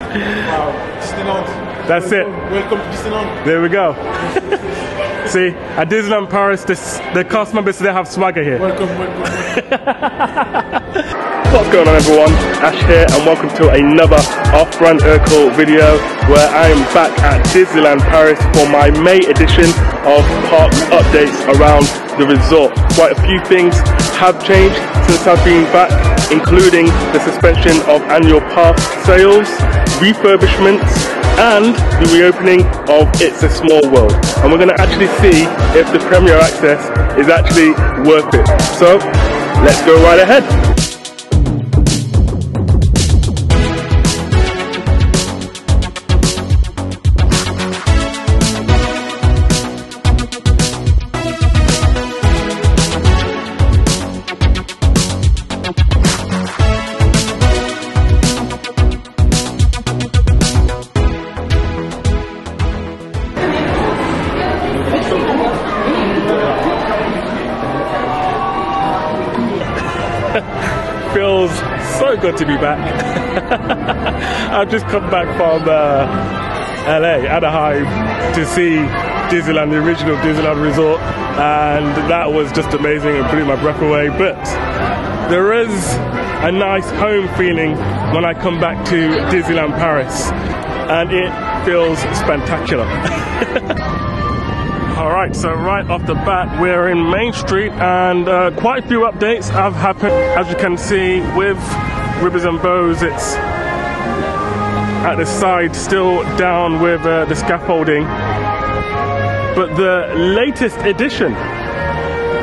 Wow, Disneyland. That's it. Welcome to Disneyland. There we go. See, at Disneyland Paris, the cast members still have swagger here. Welcome. What's going on, everyone? Ash here, and welcome to another Off-Brand Urkel video where I am back at Disneyland Paris for my May edition of park updates around the resort. Quite a few things have changed since I've been back, including the suspension of annual pass sales, refurbishments, and the reopening of It's a Small World. And we're going to actually see if the Premier Access is actually worth it. So, let's go right ahead. Feels so good to be back. I've just come back from LA, Anaheim, to see Disneyland, the original Disneyland resort, and that was just amazing and blew my breath away. But there is a nice home feeling when I come back to Disneyland Paris, and it feels spectacular. Alright, so right off the bat we're in Main Street, and quite a few updates have happened. As you can see with Ribbons and Bows, it's at the side still down with the scaffolding. But the latest addition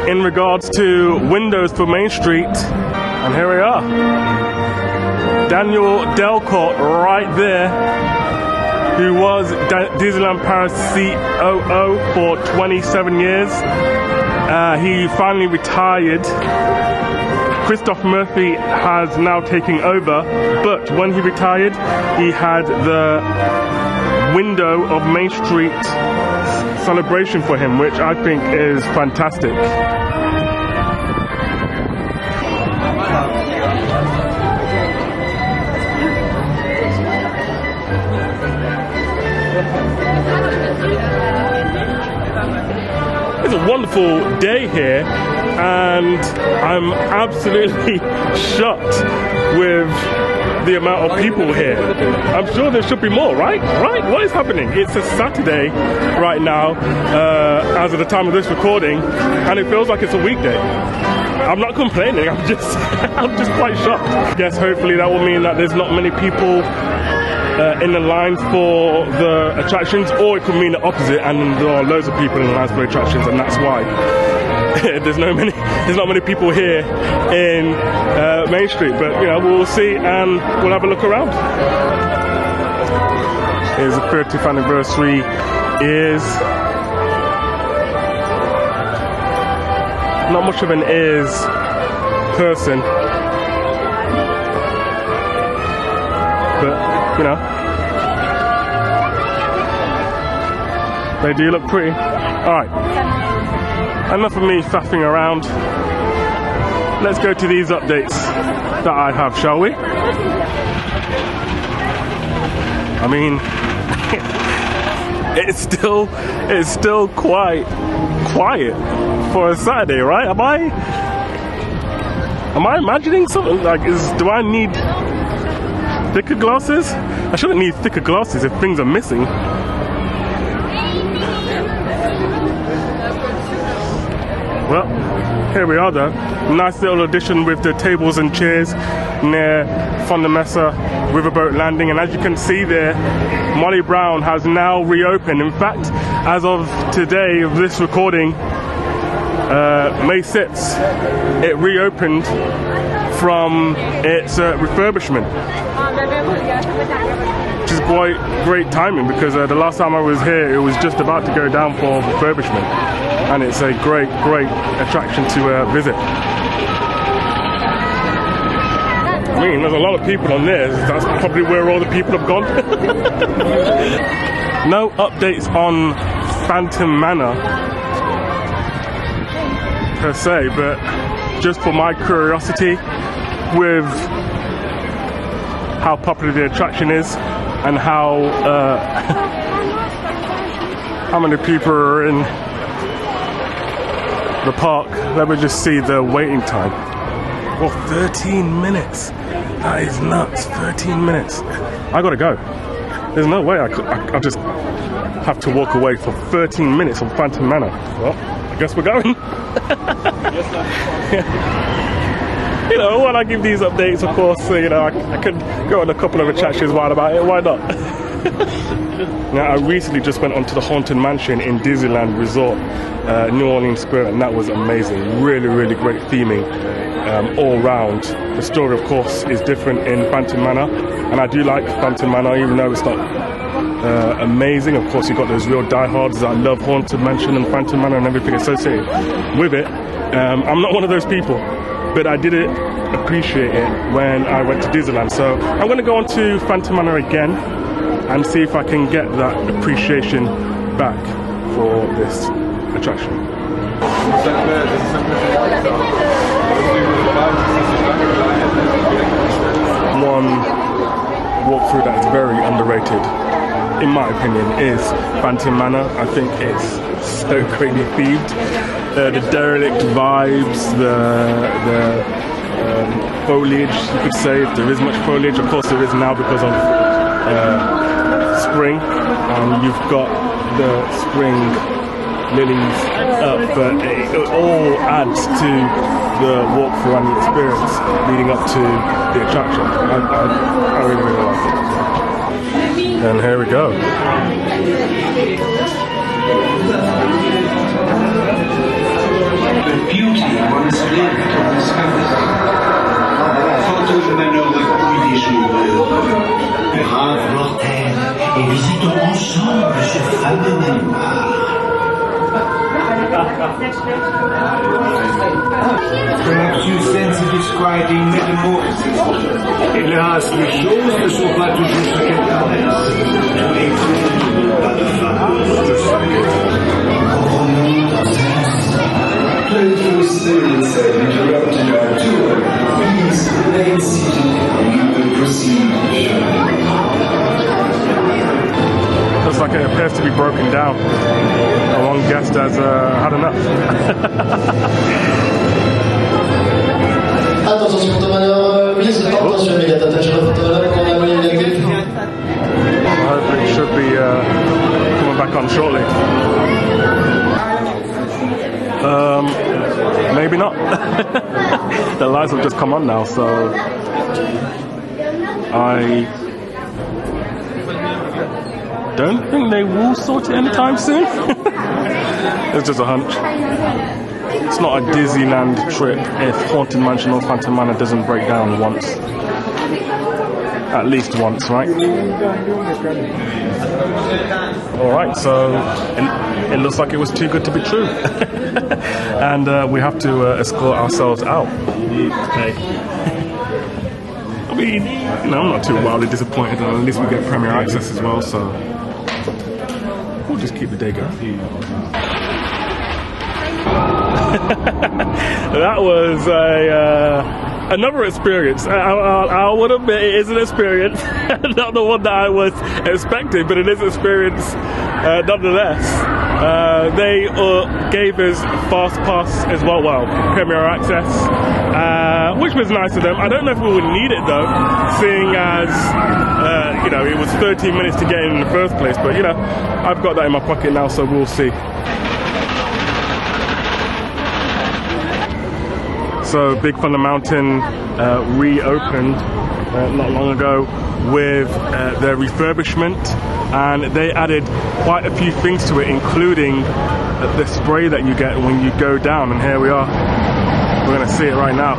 in regards to windows for Main Street, and here we are. Daniel Delcourt right there, who was Disneyland Paris COO for 27 years. He finally retired. Christoph Murphy has now taken over, but when he retired, he had the window of Main Street celebration for him, which I think is fantastic. It's a wonderful day here, and I'm absolutely shocked with the amount of people here. I'm sure there should be more, right? Right? What is happening? It's a Saturday right now, as of the time of this recording, and it feels like it's a weekday. I'm not complaining, I'm just quite shocked. I guess hopefully that will mean that there's not many people in the lines for the attractions, or it could mean the opposite, and there are loads of people in the lines for attractions, and that's why there's not many people here in Main Street. But you know, we'll see, and we'll have a look around. Here's the 30th anniversary is not much of an ears person, but you know, they do look pretty. Alright, enough of me faffing around. Let's go to these updates that I have, shall we? I mean, it's still quite quiet for a Saturday, right? Am I imagining something? Like, do I need thicker glasses? I shouldn't need thicker glasses if things are missing. Well, here we are though. Nice little addition with the tables and chairs near Fondamessa Riverboat Landing, and as you can see there, Molly Brown has now reopened. In fact, as of today of this recording, May 6th, it reopened from its refurbishment, which is quite great timing, because the last time I was here it was just about to go down for refurbishment, and it's a great attraction to visit. I mean, there's a lot of people on there. That's probably where all the people have gone. No updates on Phantom Manor per se, but just for my curiosity with how popular the attraction is, and how how many people are in the park. Let me just see the waiting time. Well, 13 minutes. That is nuts. 13 minutes. I gotta go. There's no way I just have to walk away for 13 minutes from Phantom Manor. Well, I guess we're going. You know, when I give these updates, of course, you know, I could go on a couple of attractions while about it. Why not? Now, I recently just went onto the Haunted Mansion in Disneyland Resort, New Orleans Square, and that was amazing. Really, really great theming all round. The story, of course, is different in Phantom Manor, and I do like Phantom Manor, even though it's not amazing. Of course, you've got those real diehards that love Haunted Mansion and Phantom Manor and everything associated with it. I'm not one of those people, but I did appreciate it when I went to Disneyland. So I'm going to go on to Phantom Manor again and see if I can get that appreciation back for this attraction. One walkthrough that is very underrated, in my opinion, is Phantom Manor. I think it's so greatly themed. The derelict vibes, the foliage, you could say, if there is much foliage. Of course there is now because of spring, and you've got the spring lilies up, but it all adds to the walkthrough and the experience leading up to the attraction. I really, really like it. And here we go. The beauty one has lived and discovered. Phantom Manor tous les jours. Brave mortel, et visitons ensemble ce fameux manoir. Perhaps you sense a disquieting metamorphosis. Hélas, les choses ne sont pas toujours ce qu'elles paraissent. Et pas de femme, je Playful spirits have interrupted our tour. Please remain seated and we will proceed. Looks like it appears to be broken down. One guest has had enough. Attention sur Phantom Manor, please attention, immediate attention to Phantom Manor, I hope it should be coming back on shortly. Maybe not. The lights have just come on now, so I don't think they will sort it anytime soon. It's just a hunch. It's not a Disneyland trip if Haunted Mansion or Phantom Manor doesn't break down once. At least once, right? Alright, so it looks like it was too good to be true. And we have to escort ourselves out. Okay. I mean, you know, I'm not too wildly disappointed, and at least we get premier access as well, so we'll just keep the day going. That was another experience. I would admit it is an experience, not the one that I was expecting, but it is an experience nonetheless. They gave us fast pass as well, premier access, which was nice of them. I don't know if we would need it though, seeing as you know, it was 13 minutes to get in the first place, but you know, I've got that in my pocket now, so we'll see. So Big Thunder Mountain reopened not long ago with their refurbishment, and they added quite a few things to it, including the spray that you get when you go down, and here we are. We're going to see it right now.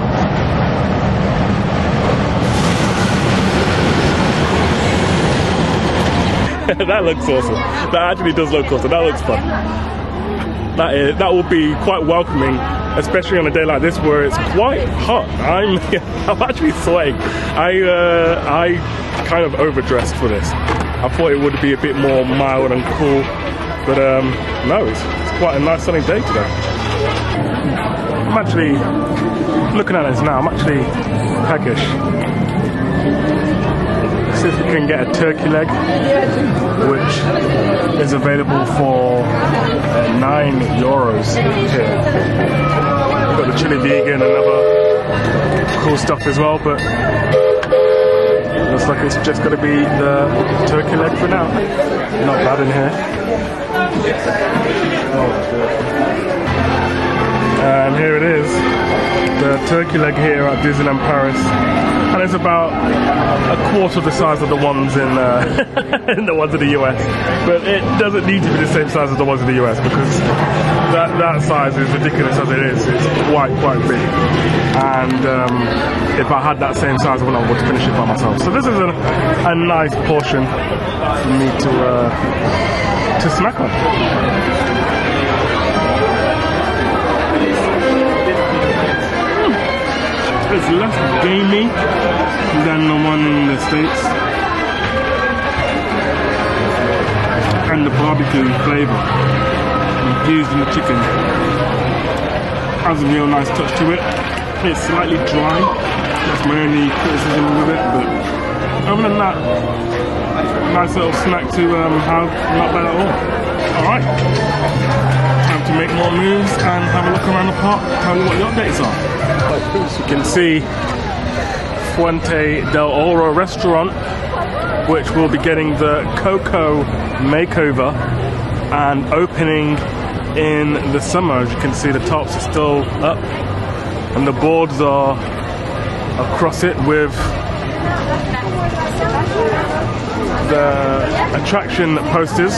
That looks awesome. That actually does look awesome. That looks fun. That will be quite welcoming, especially on a day like this where it's quite hot. I'm actually sweating. I kind of overdressed for this. I thought it would be a bit more mild and cool, but no, it's quite a nice sunny day today. I'm actually looking at this now. I'm actually peckish. see if we can get a turkey leg, which is available for €9 here. We've got the chili vegan and other cool stuff as well, but looks like it's just going to be the turkey leg for now. Not bad in here. And here it is, the turkey leg here at Disneyland Paris, and it's about a quarter the size of the ones in the ones in the US. But it doesn't need to be the same size as the ones in the US, because that size is ridiculous as it is. It's quite big, and if I had that same size, I wouldn't be able to finish it by myself. So this is a nice portion for me to snack on. It's less gamey than the one in the States, and the barbecue flavor infused in the chicken has a real nice touch to it. It's slightly dry, that's my only criticism with it, but other than that, nice little snack to have, not bad at all. Alright, time to make more moves and have a look around the park, tell you what the updates are. As you can see, Fuente del Oro restaurant, which will be getting the Coco makeover and opening in the summer. As you can see, the tops are still up and the boards are across it with the attraction posters.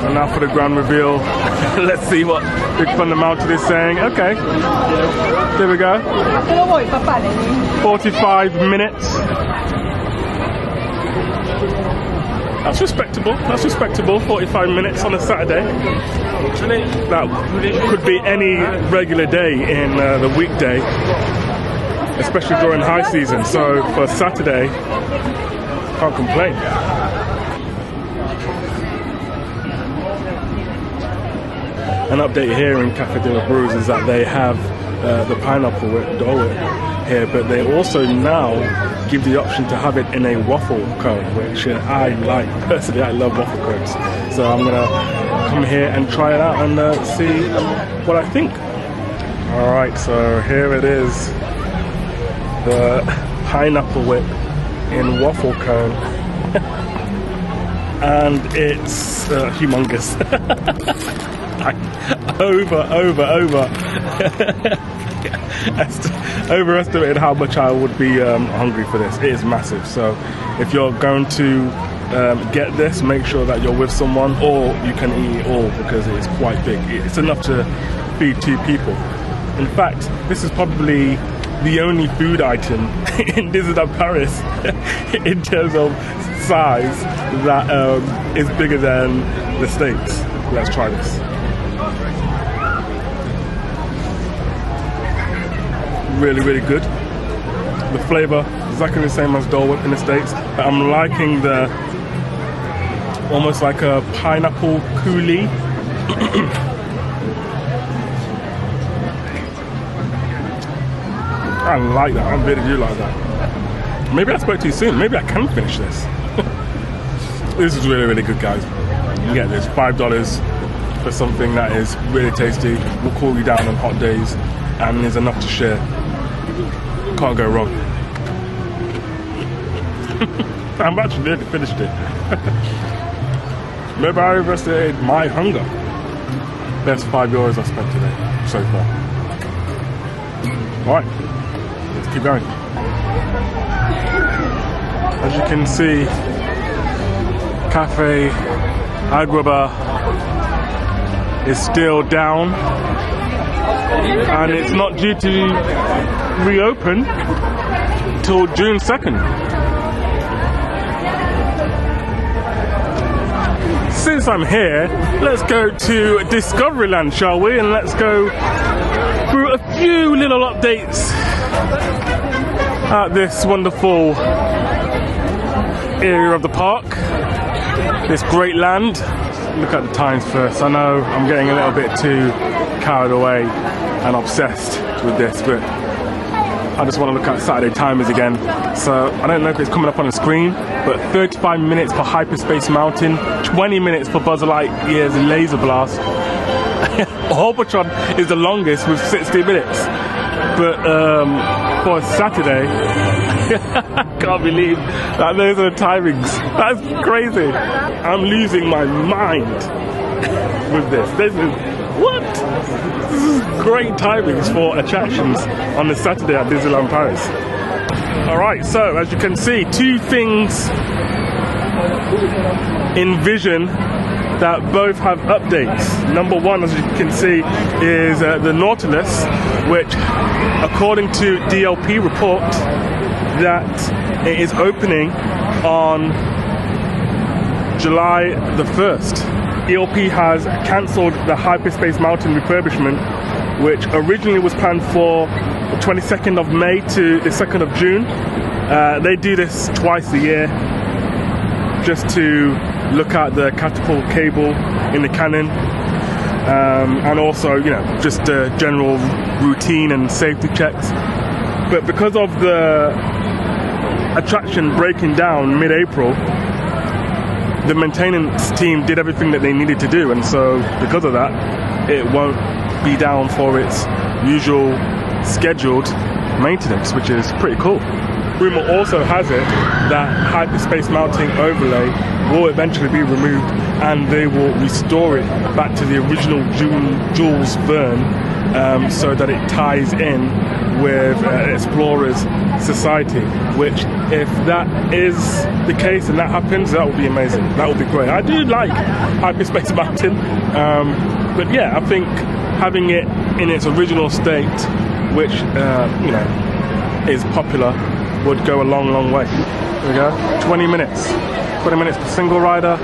And now for the grand reveal. Let's see what Big Thunder Mountain is saying. Okay, there we go. 45 minutes. That's respectable. That's respectable. 45 minutes on a Saturday. That could be any regular day in the weekday, especially during high season. So for Saturday, can't complain. An update here in Cafe de la Brews is that they have the pineapple Dole Whip here, but they also now give the option to have it in a waffle cone, which I like. Personally, I love waffle cones. So I'm gonna come here and try it out and see what I think. Alright, so here it is. The pineapple whip in waffle cone. And it's humongous. I overestimated how much I would be hungry for this. It is massive, so if you're going to get this, make sure that you're with someone, or you can eat it all because it is quite big. It's enough to feed 2 people. In fact, this is probably the only food item in Disneyland Paris in terms of size that is bigger than the States. Let's try this. Really good. The flavor exactly the same as Dole Whip in the States, but I'm liking the almost like a pineapple coulis. I like that. I really do like that. Maybe I spoke too soon. Maybe I can finish this. This is really good, guys. You get this $5 for something that is really tasty, will cool you down on hot days, and is enough to share. Can't go wrong. I'm actually nearly finished it. Maybe I overestimated my hunger. Best €5 I spent today so far. Alright, let's keep going. As you can see, Cafe Agrabah is still down, and it's not due to reopen till June 2nd. Since I'm here, let's go to Discoveryland, shall we? And let's go through a few little updates at this wonderful area of the park, this great land. Look at the times first. I know I'm getting a little bit too carried away and obsessed with this, but I just want to look at Saturday timers again. So I don't know if it's coming up on the screen, but 35 minutes for Hyperspace Mountain, 20 minutes for Buzz Lightyear's Laser Blast. Orbitron is the longest with 60 minutes. But for Saturday, I can't believe that those are the timings. That's crazy. I'm losing my mind with this. This is great timings for attractions on the Saturday at Disneyland Paris. Alright, so as you can see, two things in Vision that both have updates. Number one, as you can see, is the Nautilus, which according to DLP report that it is opening on July the 1st. DLP has cancelled the Hyperspace Mountain refurbishment, which originally was planned for the 22nd of May to the 2nd of June. They do this twice a year just to look at the catapult cable in the cannon, and also, you know, just general routine and safety checks. But because of the attraction breaking down mid-April, the maintenance team did everything that they needed to do, and so because of that, it won't be down for its usual scheduled maintenance, which is pretty cool. Rumor also has it that Hyperspace Mountain overlay will eventually be removed and they will restore it back to the original Jules Verne, so that it ties in with Explorers Society, which, if that is the case and that happens, that would be amazing. That would be great. I do like Hyperspace Mountain, but yeah, I think having it in its original state, which you know, is popular, would go a long way. There we go. 20 minutes. 20 minutes for single rider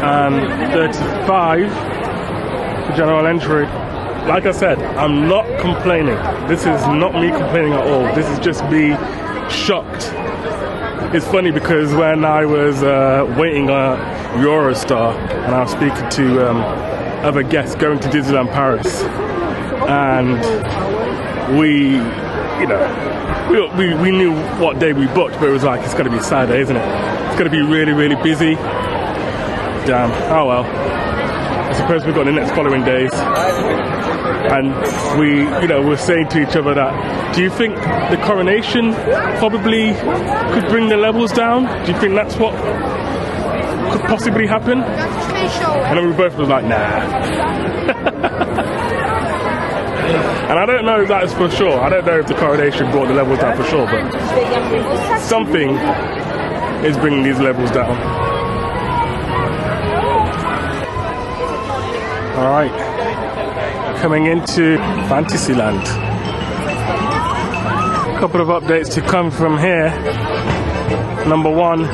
and 35 for general entry. Like I said, I'm not complaining. This is not me complaining at all. This is just me shocked. It's funny because when I was waiting at Eurostar and I was speaking to other guests going to Disneyland Paris, and we, you know, we knew what day we booked, but it was like, it's going to be Saturday, isn't it? It's going to be really busy. Damn. Oh well. I suppose we've got the next following days. And we, you know, we're saying to each other that, do you think the coronation probably could bring the levels down? Do you think that's what could possibly happen? And then we both were like, nah. And I don't know if that is for sure. I don't know if the coronation brought the levels down for sure, but something is bringing these levels down. All right, coming into Fantasyland. A couple of updates to come from here. Number one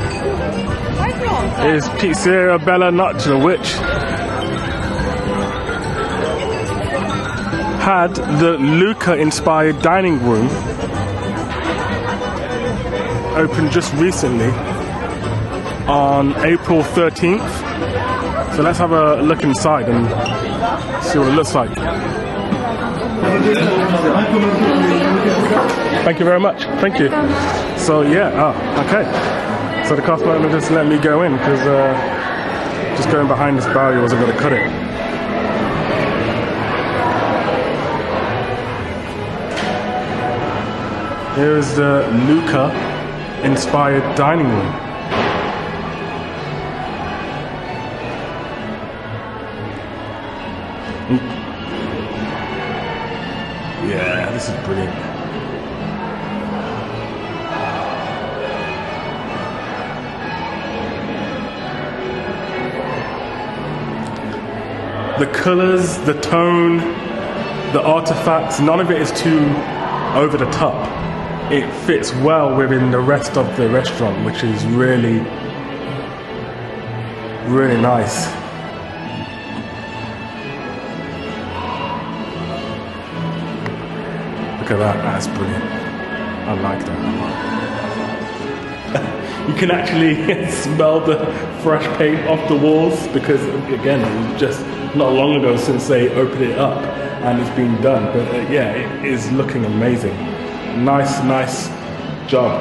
is Pizzeria Bella Notte, which had the Luca-inspired dining room opened just recently on April 13th. So let's have a look inside and see what it looks like. Thank you very much. Thank you. So yeah, okay. So the cast member just let me go in because just going behind this barrier wasn't going to cut it. Here is the Luca-inspired dining room. Yeah, this is brilliant. The colors, the tone, the artifacts, none of it is too over the top. It fits well within the rest of the restaurant, which is really nice. Look at that, that's brilliant. I like that a lot. You can actually smell the fresh paint off the walls because, again, it was just not long ago since they opened it up and it's been done. But yeah, it is looking amazing. Nice job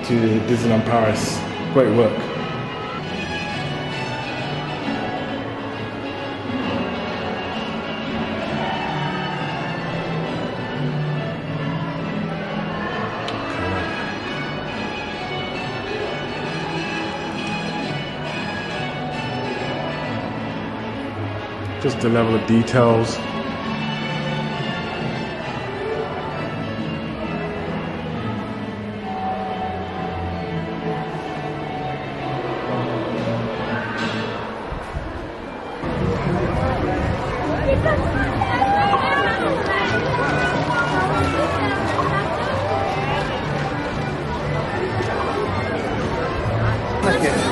to Disneyland Paris. Great work. Just the level of details.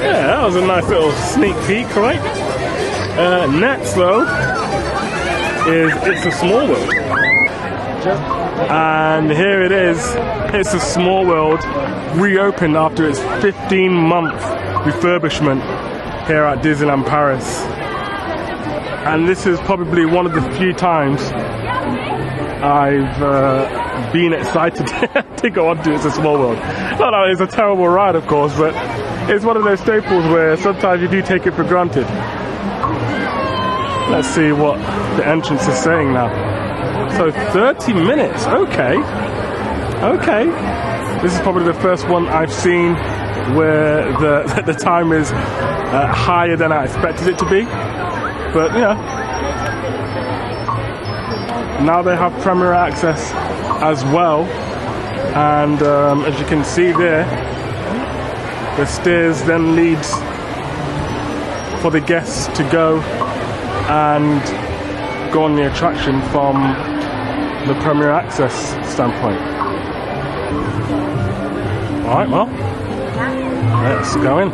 Yeah, that was a nice little sneak peek, right? Next though is It's a Small World, and here it is. It's a Small World reopened after its 15-month refurbishment here at Disneyland Paris, and this is probably one of the few times I've been excited to go on to It's a Small World. Not that it's a terrible ride, of course, but it's one of those staples where sometimes you do take it for granted. Let's see what the entrance is saying now. So 30 minutes, okay. This is probably the first one I've seen where the time is higher than I expected it to be. But yeah. Now they have Premier Access as well. And as you can see there, the stairs then leads for the guests to go and go on the attraction from the Premier Access standpoint. Alright, well, let's go in.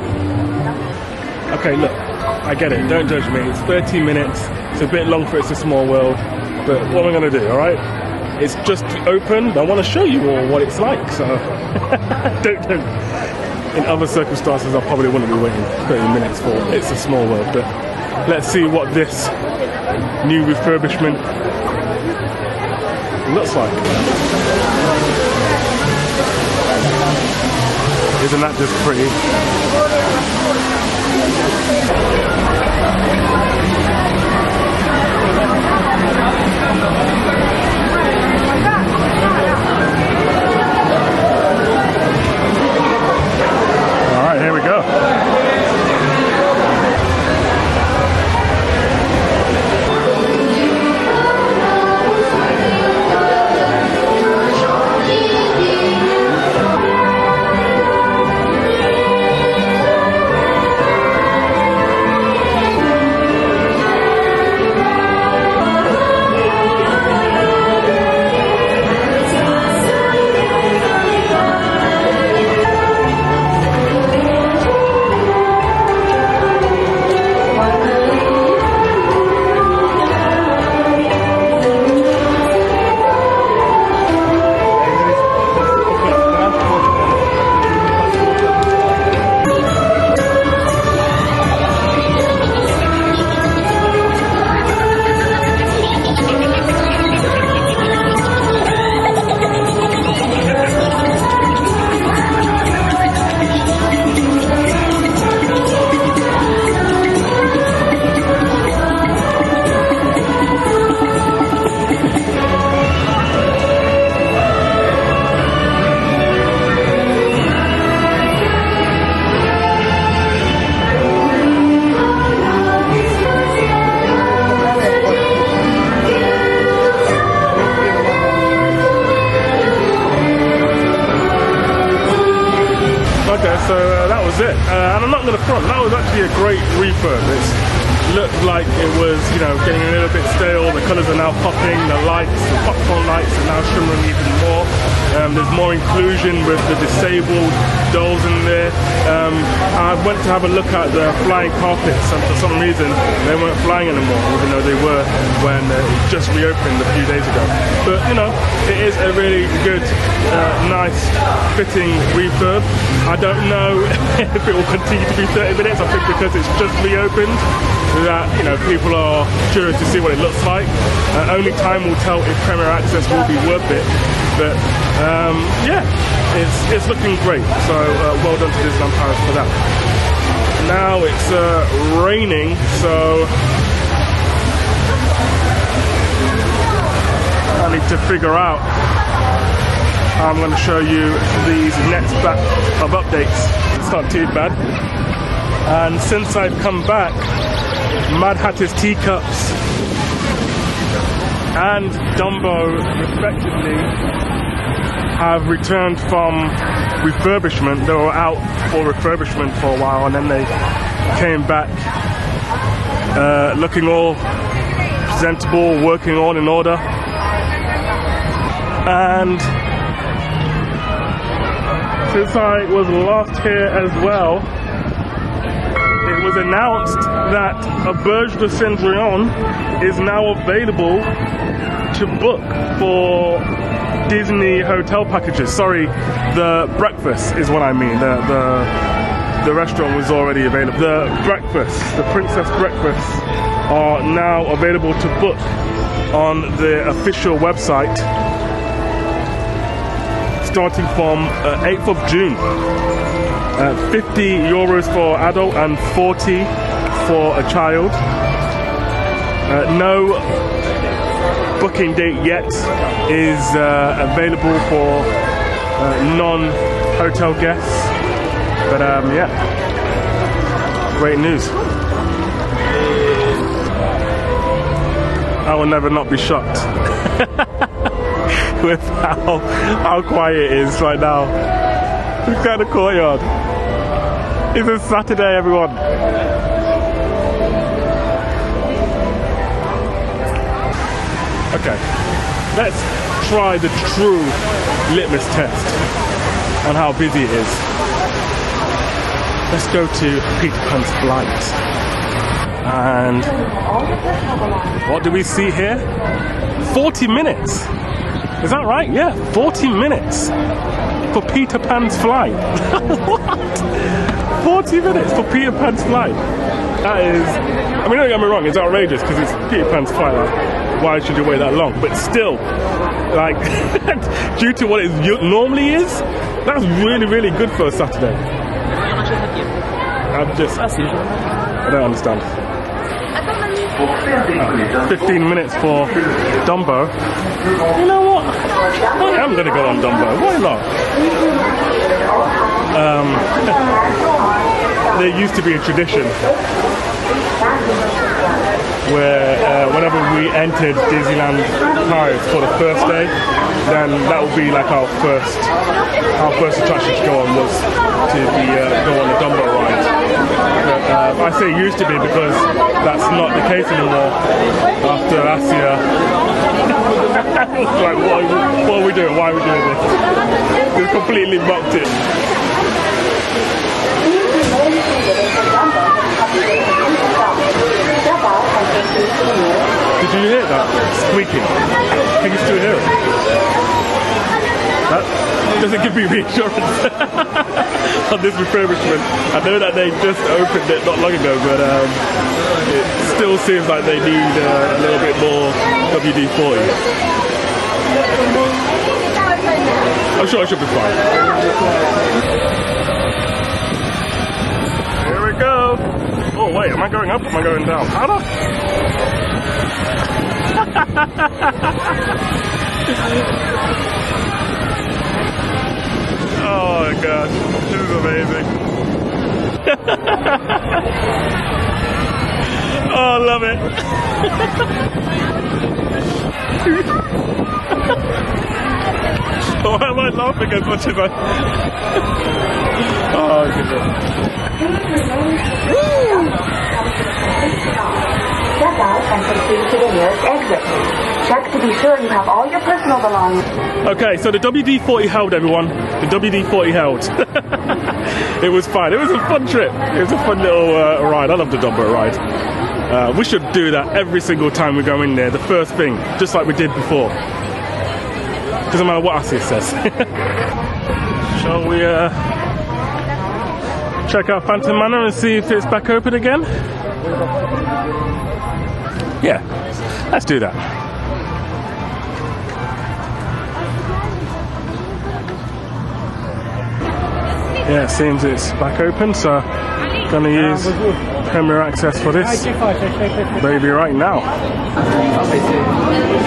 Okay, look, I get it, don't judge me. It's 30 minutes, it's a bit long for It's a Small World, but what am I going to do, alright? It's just opened, I want to show you all what it's like, so don't. In other circumstances, I probably wouldn't be waiting 30 minutes for It's a Small World, but let's see what this new refurbishment looks like. Isn't that just pretty? All right, here we go. So that was it, and I'm not going to front, that was actually a great refurb. It looked like it was, you know, getting a little bit stale. The colours are now popping, the lights, the popcorn lights are now shimmering even more. There's more inclusion with the disabled dolls in there. I went to have a look at the flying carpets, and for some reason they weren't flying anymore, even though they were when it just reopened a few days ago. But you know, it is a really good, nice, fitting refurb. I don't know if it will continue to be 30 minutes. I think because it's just reopened, that, you know, people are curious to see what it looks like. Only time will tell if Premier Access will be worth it. But Yeah, it's looking great. So well done to Disneyland Paris for that. Now it's raining, so I need to figure out how I'm going to show you these next batch of updates. It's not too bad. And since I've come back, Mad Hatter's teacups and Dumbo, respectively, have returned from refurbishment. They were out for refurbishment for a while, and then they came back looking all presentable, working all in order. And since I was last here as well, it was announced that Auberge de Cendrillon is now available to book for Disney hotel packages. Sorry, the breakfast is what I mean. The restaurant was already available. The breakfast, the Princess Breakfast, are now available to book on the official website starting from 8th of June. 50 euros for adult and 40 for a child. No booking date yet is available for non-hotel guests, but yeah, great news. I will never not be shocked with how quiet it is right now. Look at the courtyard. It's a Saturday, everyone. Okay, let's try the true litmus test on how busy it is. Let's go to Peter Pan's flight. And what do we see here? 40 minutes. Is that right? Yeah, 40 minutes for Peter Pan's flight. What? 40 minutes for Peter Pan's flight. That is, I mean, don't get me wrong, it's outrageous because it's Peter Pan's flight. Like, why should you wait that long? But still, like, due to what it normally is, that's really, really good for a Saturday. I don't understand. 15 minutes for Dumbo. You know what? I am going to go on Dumbo. Why not? There used to be a tradition where whenever we entered Disneyland Paris for the first day, then that would be like our first attraction to go on was to go on the Dumbo ride. But, I say used to be because that's not the case anymore after last year. Like, what are we doing? Why are we doing this? It's completely mocked it. Did you hear that? Squeaking. Can you still hear it? That doesn't give me reassurance on this refurbishment. I know that they just opened it not long ago, but it still seems like they need a little bit more WD-40. I'm sure I should be fine. Here we go. Oh wait, am I going up or am I going down? How the... Oh my gosh, this is amazing. Oh, I love it. Why am I laughing as much as I... Oh, Step out and proceed to the nearest exit. Check to be sure you have all your personal belongings. Okay, so the WD-40 held, everyone. The WD-40 held. It was fun. It was a fun trip. It was a fun little ride. I love the Dumbo ride. We should do that every single time we go in there. The first thing, just like we did before. Doesn't matter what Asya says. Shall we check out Phantom Manor and see if it's back open again? Yeah, let's do that. Yeah, it seems it's back open, so gonna use Premier Access for this baby right now.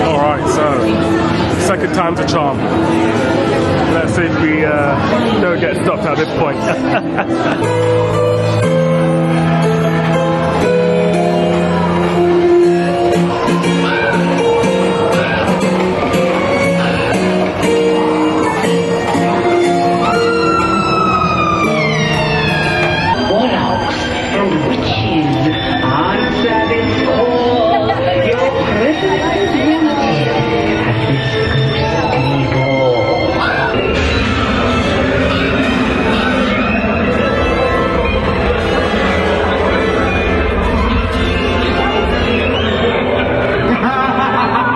Alright, so second time's a charm. Let's see if we don't get stopped at this point.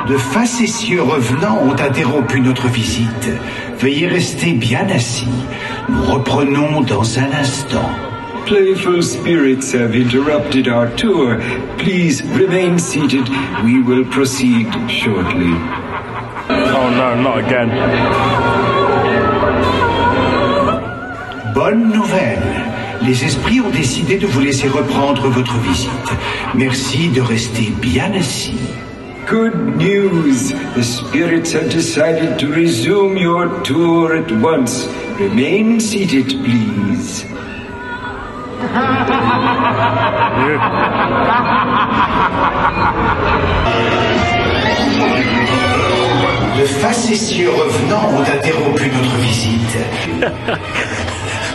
De facétieux revenants ont interrompu notre visite. Veuillez rester bien assis. Nous reprenons dans un instant. Playful spirits have interrupted our tour. Please remain seated. We will proceed shortly. Oh no, not again. Bonne nouvelle. Les esprits ont décidé de vous laisser reprendre votre visite. Merci de rester bien assis. Good news! The spirits have decided to resume your tour at once. Remain seated, please. De facétieux revenants ont interrompu notre visite.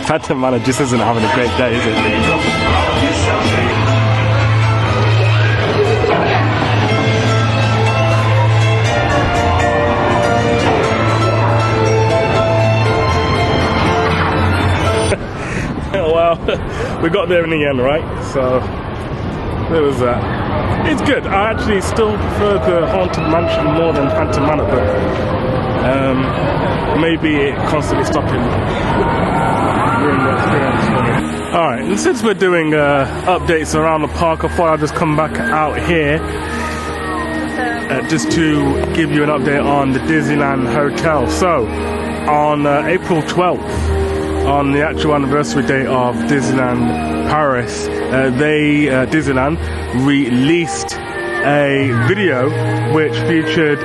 Phantom Manor just isn't having a great day, is it? Well, we got there in the end, right? So there was that. It's good. I actually still prefer the Haunted Mansion more than Phantom Manor, but maybe it constantly stopping ruined the experience for me. Alright, and since we're doing updates around the park, I thought I'd just come back out here just to give you an update on the Disneyland Hotel. So, on April 12th, on the actual anniversary day of Disneyland Paris, Disneyland released a video which featured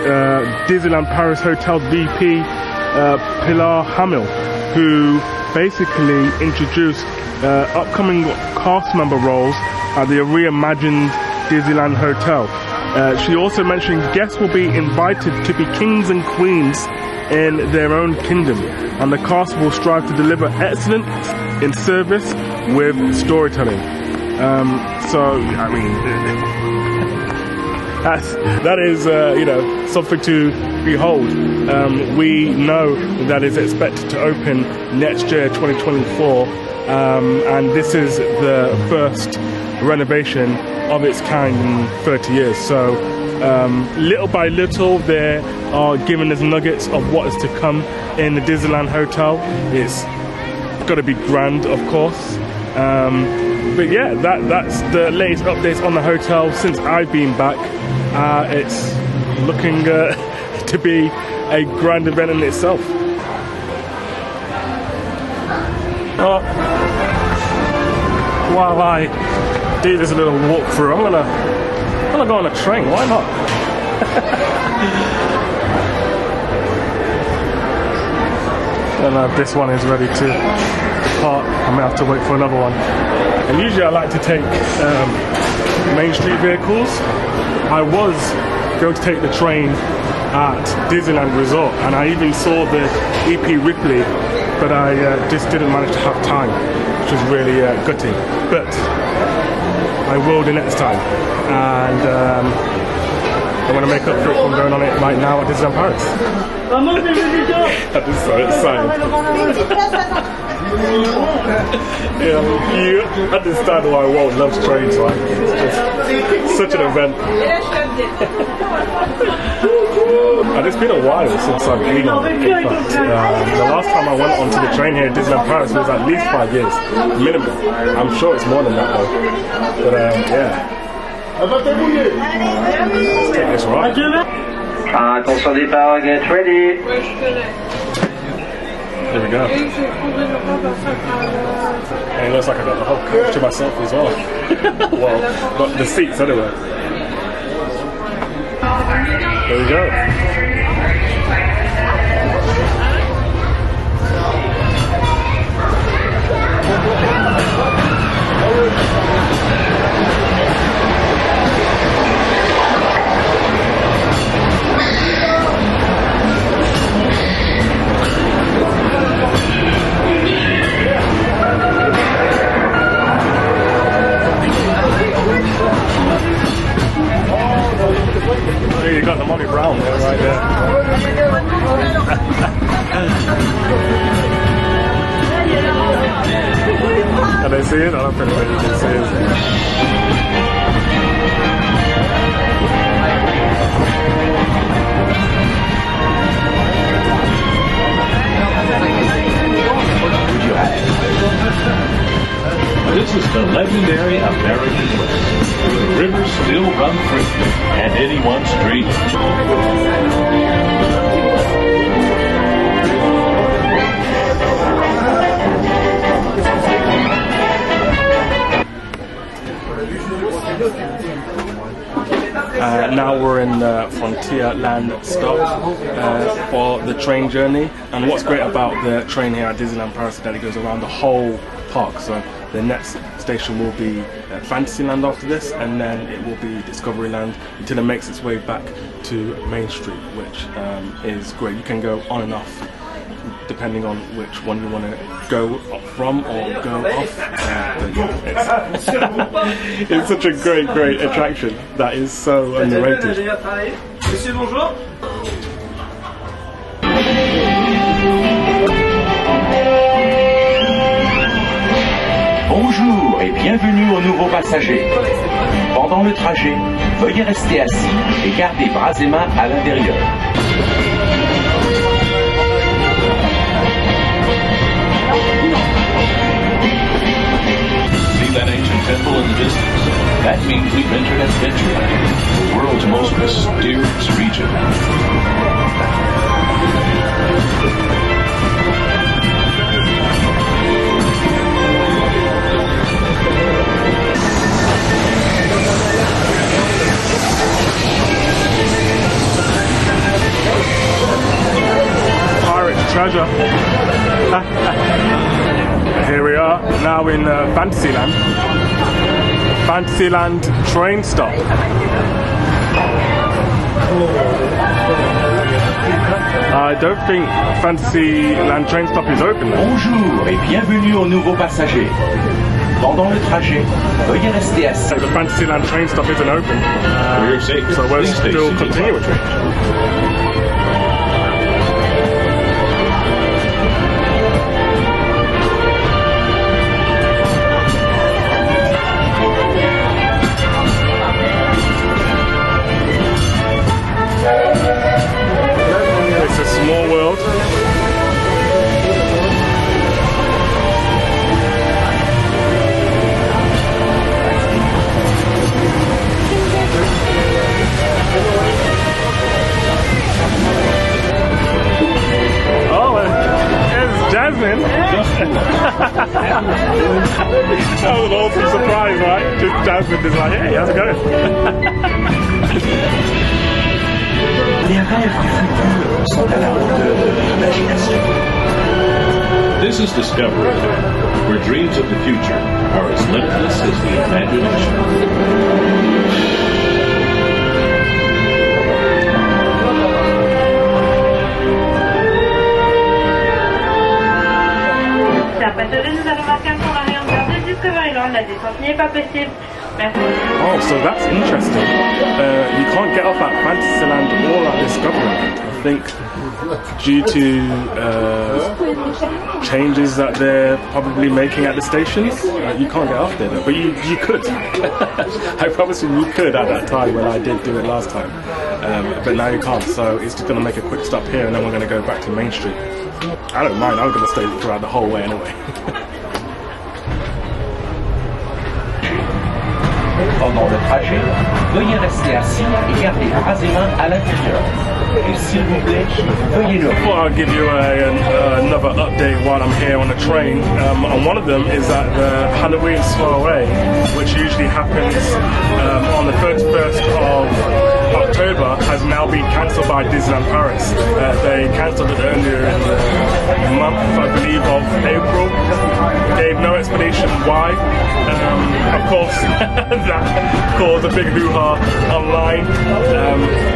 Disneyland Paris Hotel VP Pilar Hamil, who basically introduced upcoming cast member roles at the reimagined Disneyland Hotel. She also mentioned guests will be invited to be kings and queens in their own kingdom, and the cast will strive to deliver excellence in service with storytelling. So I mean, that is you know, something to behold. We know that is expected to open next year, 2024, and this is the first renovation of its kind in 30 years. So little by little, they are giving us nuggets of what is to come in the Disneyland Hotel. It's got to be grand, of course. But yeah, that's the latest updates on the hotel since I've been back. It's looking to be a grand event in itself. While I do this little walkthrough, I'm gonna go on a train. Why not? And this one is ready to depart. I may have to wait for another one. And usually I like to take Main Street vehicles. I was going to take the train at Disneyland Resort, and I even saw the EP Ripley, but I just didn't manage to have time, which was really gutting. But I will the next time, and I'm going to make up for it from going on it right now at Disneyland Paris. That is so exciting. Yeah, you understand why Walt loves trains, right? It's just such an event. And it's been a while since I've been on it, but the last time I went onto the train here at Disneyland Paris was at least 5 years, minimum. I'm sure it's more than that though. But yeah. Let's take this ride. Attention départ, get ready. Here we go. And it looks like I got the whole coach to myself as well. Well, but the seats anyway. There we go. You got the Molly Brown there, right there. Can they see it? I don't think you can see it. This is the legendary American West, where the rivers still run free, and anyone's dream. Now we're in the Frontierland stop for the train journey, and what's great about the train here at Disneyland Paris is that it goes around the whole park. So the next station will be Fantasyland after this, and then it will be Discoveryland until it makes its way back to Main Street, which is great. You can go on and off depending on which one you want to go from or go off. It's such a great attraction that is so underrated. Bonjour et bienvenue aux nouveaux passagers. Pendant le trajet, veuillez rester assis et garder bras et mains à l'intérieur. See that ancient temple in the distance? That means we've entered Adventureland, the world's most mysterious region. Pirate treasure. Here we are now in Fantasyland. Fantasyland train stop. I don't think Fantasyland train stop is open now. Bonjour et bienvenue aux nouveaux passagers. Pendant le trajet, veuillez rester assis. The Fantasyland train stop isn't open. For your sake, So we're please stay still seated. continuing. It's a small world. Oh, it's Jasmine. That was an awesome surprise, right? Just Jasmine is like, hey, how's it going? Les rêves du futur sont à la hauteur de l'imagination. This is Discoveryland, where dreams of the future are as limitless as the imagination. Chers passagers, nous allons marquer un tour arrière vers de Discoveryland. La descente n'y est pas possible. Merci. Oh, so that's interesting. You can't get off at Fantasyland or at Discoveryland. I think due to changes that they're probably making at the stations, you can't get off there though. But you could. I promise you could at that time when I did do it last time. But now you can't, so it's just going to make a quick stop here and then we're going to go back to Main Street. I don't mind, I'm going to stay throughout the whole way anyway. Pendant le trajet, veuillez rester assis et garder bras et mains à l'intérieur. Et s'il vous plaît, veuillez le... I thought I'd give you another update while I'm here on the train. And one of them is that the Halloween soiree, which usually happens on the 31st of October, has now been cancelled by Disneyland Paris. They cancelled it earlier in the month, I believe, of April. Gave no explanation why. Of course, that caused a big hoo-ha online.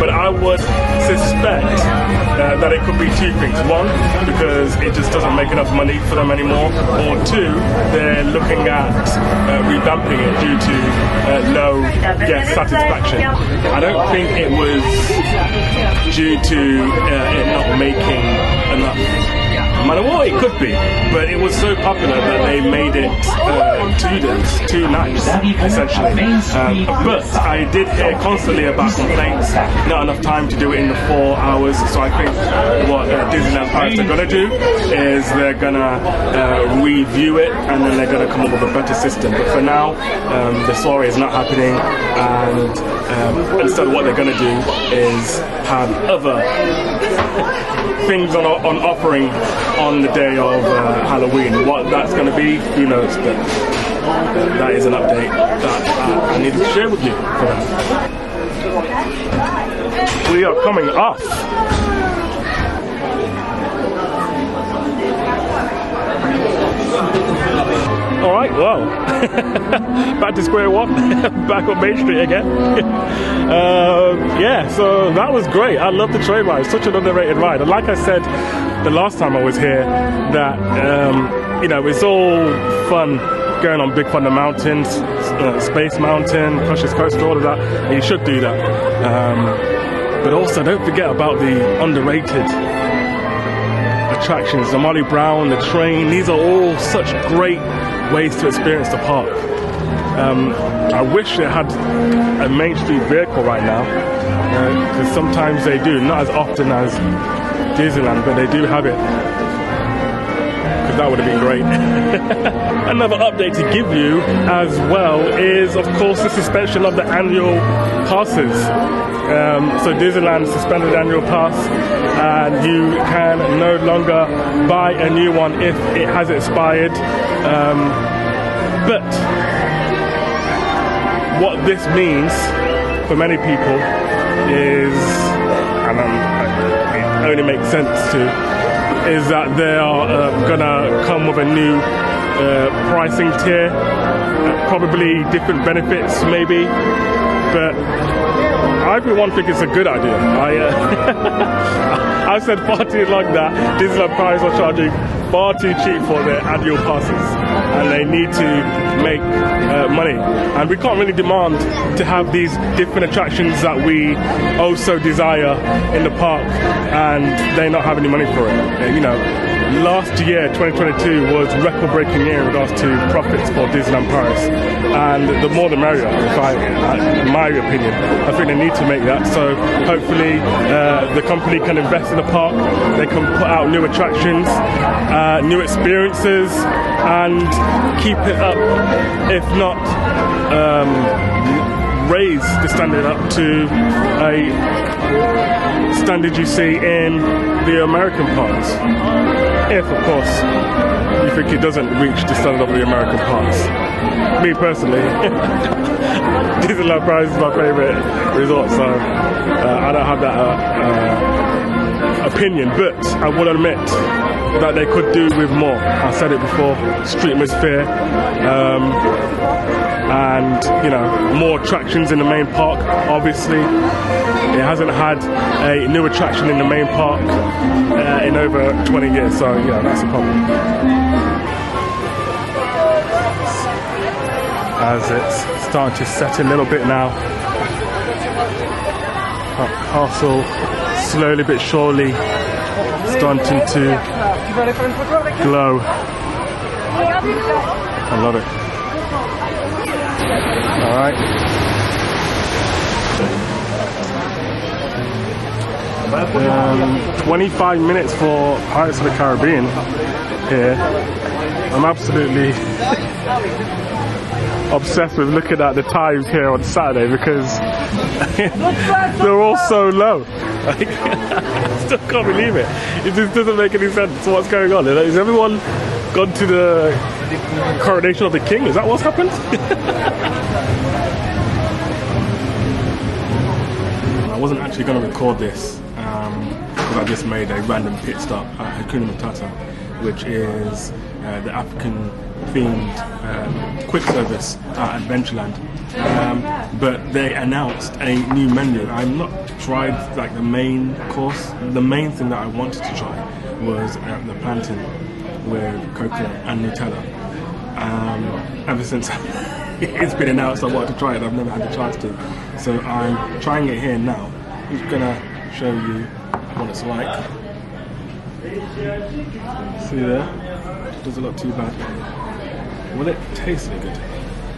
But I would suspect that it could be two things. One, because it just doesn't make enough money for them anymore. Or two, they're looking at revamping it due to low guest satisfaction. I don't think it was due to it not making enough money. Well, it could be, but it was so popular that they made it 2 days, 2 nights, essentially. But I did hear constantly about complaints, not enough time to do it in the 4 hours. So I think what Disneyland Paris are going to do is they're going to review it, and then they're going to come up with a better system. But for now, the soiree is not happening, and instead what they're going to do is have other things on offering on the day of Halloween. What that's going to be, who knows, but that is an update that I needed to share with you for that. We are coming off. Alright, well, back to square one, back on Main Street again. Yeah, so that was great. I love the train ride, such an underrated ride. And like I said the last time I was here, that, you know, it's all fun going on Big Thunder Mountains, Space Mountain, Crush's Coaster, all of that. And you should do that. But also, don't forget about the underrated attractions, the Molly Brown, the train. These are all such great ways to experience the park. I wish it had a Main Street vehicle right now, because sometimes they do, not as often as Disneyland, but they do have it, because that would have been great. Another update to give you as well is, of course, the suspension of the annual passes. So Disneyland suspended the annual pass, and you can no longer buy a new one if it has expired. But what this means for many people is, and it only makes sense to, is that they are gonna come with a new pricing tier, probably different benefits maybe, but I for one think it's a good idea. I've said far too long that Disneyland Paris are charging far too cheap for their annual passes, and they need to make money. And we can't really demand to have these different attractions that we also desire in the park, and they not have any money for it. You know, last year, 2022, was record-breaking year in regards to profits for Disneyland Paris, and the more the merrier, in my opinion. I think they need to make that, so hopefully the company can invest in the park, they can put out new attractions, new experiences, and keep it up, if not raise the standard up to a standard you see in the American parks. If, of course, you think it doesn't reach the standard of the American parks. Me personally, Disneyland Paris is my favourite resort, so I don't have that opinion, but I will admit that they could do with more. I said it before, street atmosphere, and, you know, more attractions in the main park. Obviously, it hasn't had a new attraction in the main park in over 20 years, so yeah, that's a problem. As it's starting to set a little bit now, that castle slowly but surely starting to glow. I love it. Alright. 25 minutes for Pirates of the Caribbean here. I'm absolutely obsessed with looking at the times here on Saturday because they're all so low. Like, I still can't believe it. It just doesn't make any sense. What's going on? Is everyone gone to the coronation of the king? Is that what's happened? I wasn't actually going to record this because I just made a random pit stop at Hakuna Matata, which is the African themed quick service at Adventureland. But they announced a new menu. I've not tried like the main course. The main thing that I wanted to try was the plantain with coconut and Nutella. Ever since it's been announced I wanted to try it, I've never had the chance to. So I'm trying it here now. I'm just gonna show you what it's like. See there? Doesn't look too bad. Will it taste good?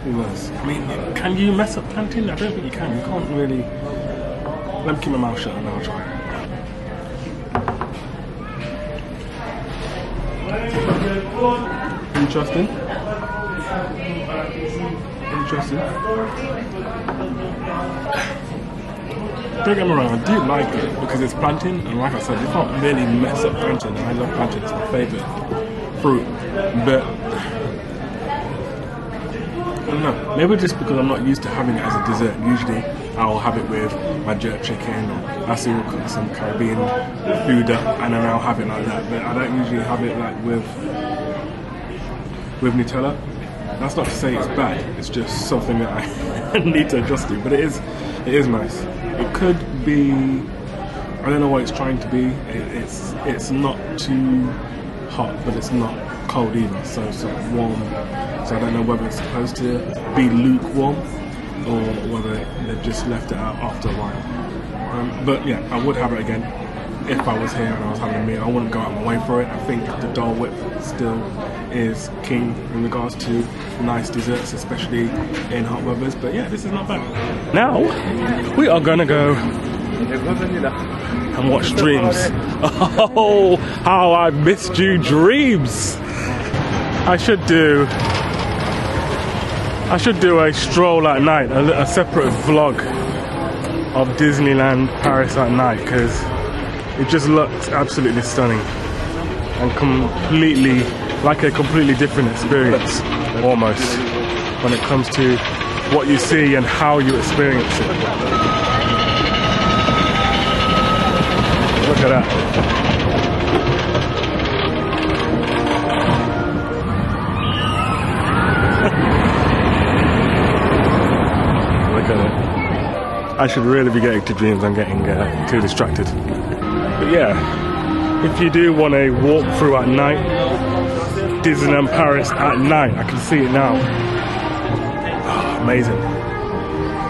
Who knows? I mean, can you mess up plantain? I don't think you can. You can't really. Let me keep my mouth shut and I'll try it. Interesting. Interesting. Don't get me wrong, I do like it because it's plantain, and like I said, you can't really mess up plantain, and I love plantain, it's my favourite fruit. But I don't know, maybe just because I'm not used to having it as a dessert. Usually I'll have it with my jerk chicken, or I see will cook some Caribbean food up and then I'll have it like that. But I don't usually have it like with Nutella. That's not to say it's bad, it's just something that I need to adjust to, but it is nice. It could be, I don't know what it's trying to be. It's not too hot, but it's not cold either, so it's sort of warm. So I don't know whether it's supposed to be lukewarm or whether they've just left it out after a while. But yeah, I would have it again if I was here and I was having a meal. I wouldn't go out of my way for it. I think the Dole Whip still is king in regards to nice desserts, especially in hot weathers. But yeah, this is not bad. Now we are gonna go and watch Dreams. Oh, how I missed you, Dreams! I should do a stroll at night, a separate vlog of Disneyland Paris at night, because it just looked absolutely stunning and completely like a completely different experience almost when it comes to what you see and how you experience it. Look at that. Look at it. I should really be getting to Dreams. I'm getting too distracted. But yeah, if you do want a walkthrough at night, Disneyland Paris at night, I can see it now. Oh, amazing.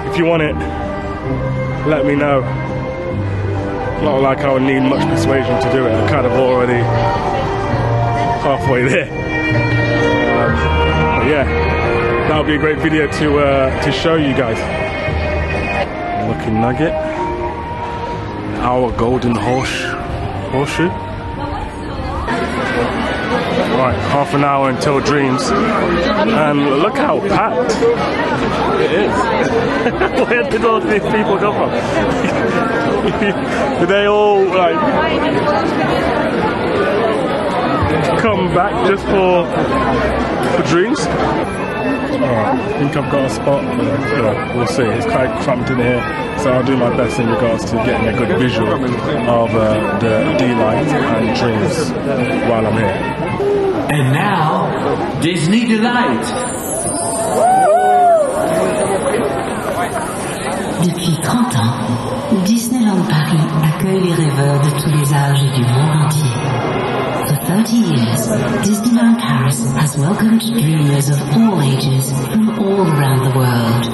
If you want it, let me know. Not like I would need much persuasion to do it. I'm kind of already halfway there. But yeah, that would be a great video to show you guys. Lucky Nugget, our golden horseshoe. Right, half an hour until Dreams, and look how packed it is. Where did all these people come from? Did they all like come back just for Dreams? Alright, I think I've got a spot, but we'll see. It's quite cramped in here, so I'll do my best in regards to getting a good visual of the D-Light and Dreams while I'm here. And now, Disney Delight. Depuis 30 ans, Disneyland Paris accueille les rêveurs de tous les âges et du monde entier. For 30 years, Disneyland Paris has welcomed dreamers of all ages from all around the world.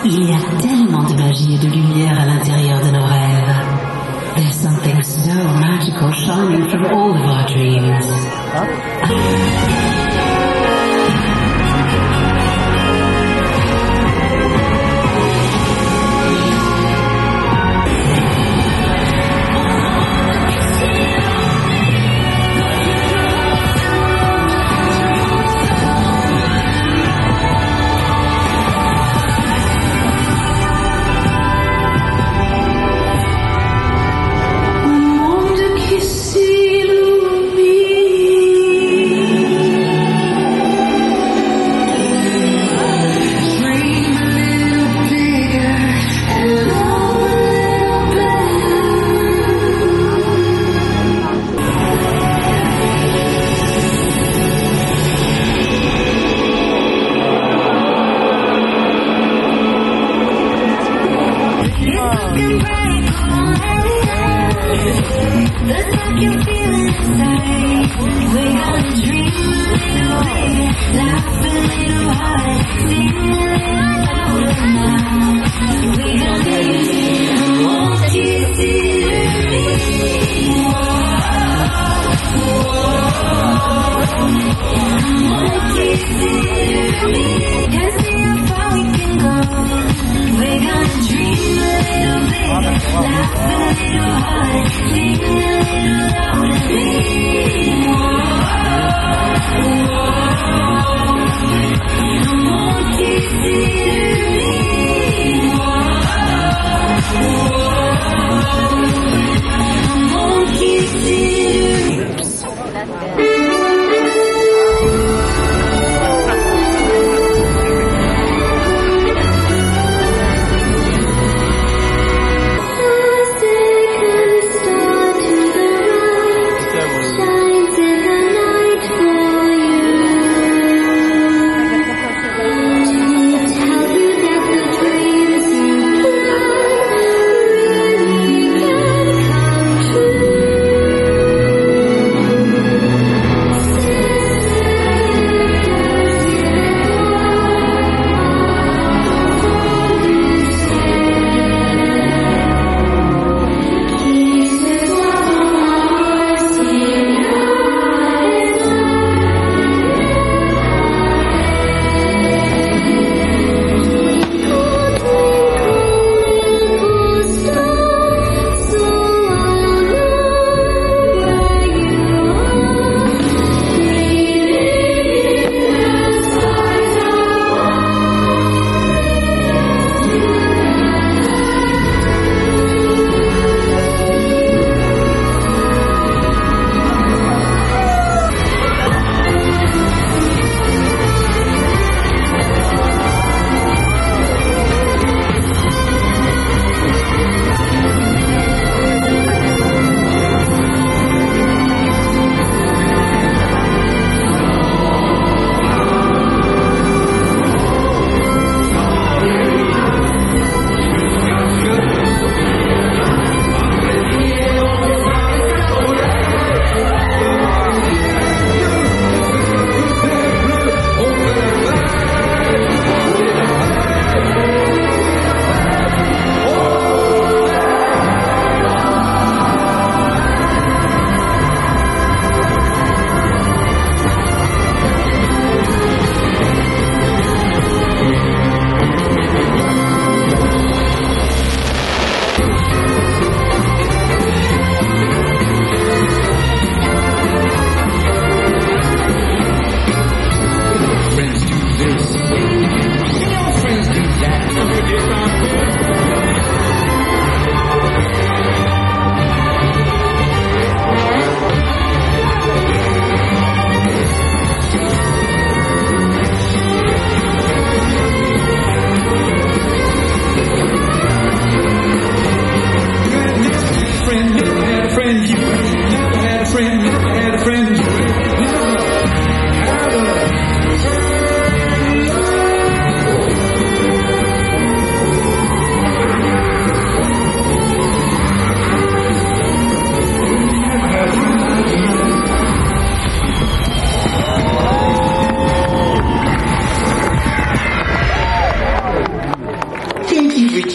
Il y a tellement de magie et de lumière à l'intérieur de nos rêves. There's something so magical shining from all of our dreams.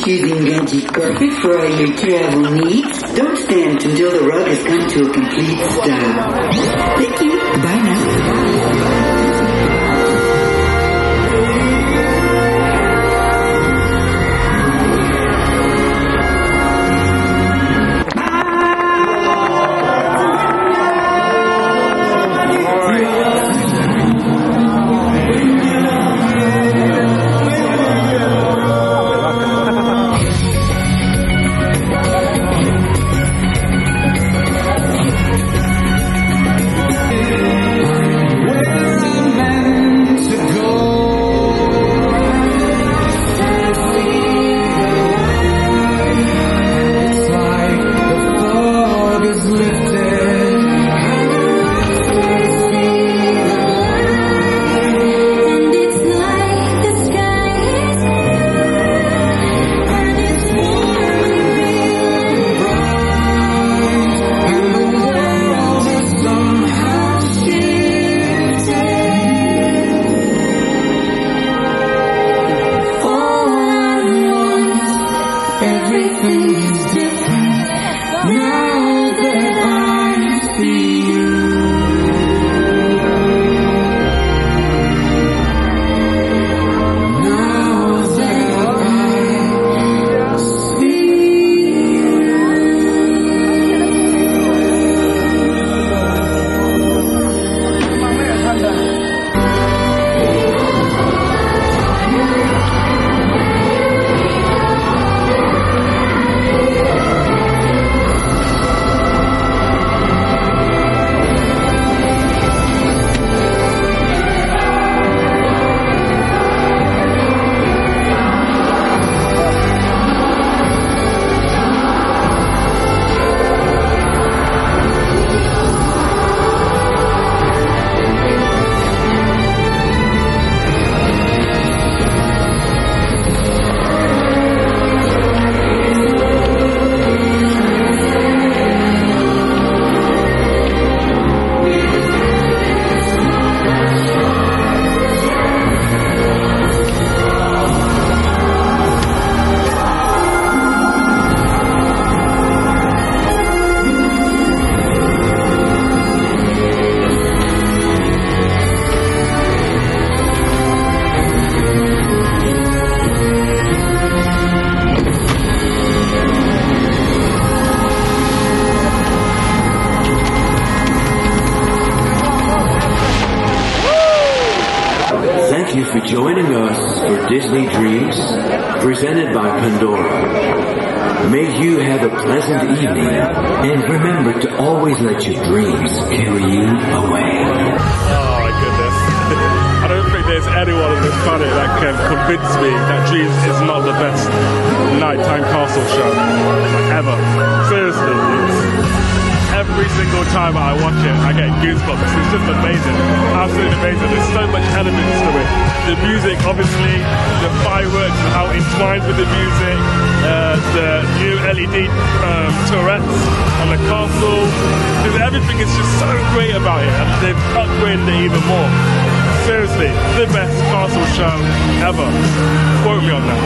Choosing antique carpet for all your travel needs. Don't stand until the rug has come to a complete stop. Thank you. Bye now. Thank you for joining us for Disney Dreams, presented by Pandora. May you have a pleasant evening, and remember to always let your dreams carry you away. Oh my goodness. I don't think there's anyone on this planet that can convince me that Dreams is not the best nighttime castle show ever. Seriously, every single time I watch it, I get goosebumps. It's just amazing. Absolutely amazing. There's so much elements to it. The music, obviously, the fireworks and how it entwines with the music, the new LED turrets on the castle. Everything is just so great about it, and they've upgraded it even more. Seriously, the best castle show ever. Quote me on that.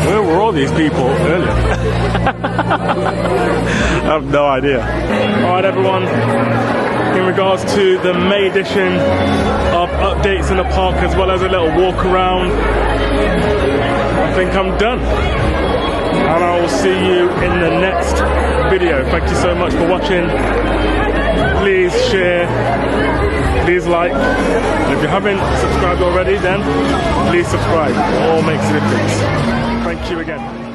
Where were all these people earlier? I have no idea. Alright everyone, in regards to the May edition of updates in the park as well as a little walk around, I think I'm done. And I will see you in the next video. Thank you so much for watching. Please share, please like, and if you haven't subscribed already, then please subscribe. It all makes a difference. Thank you again.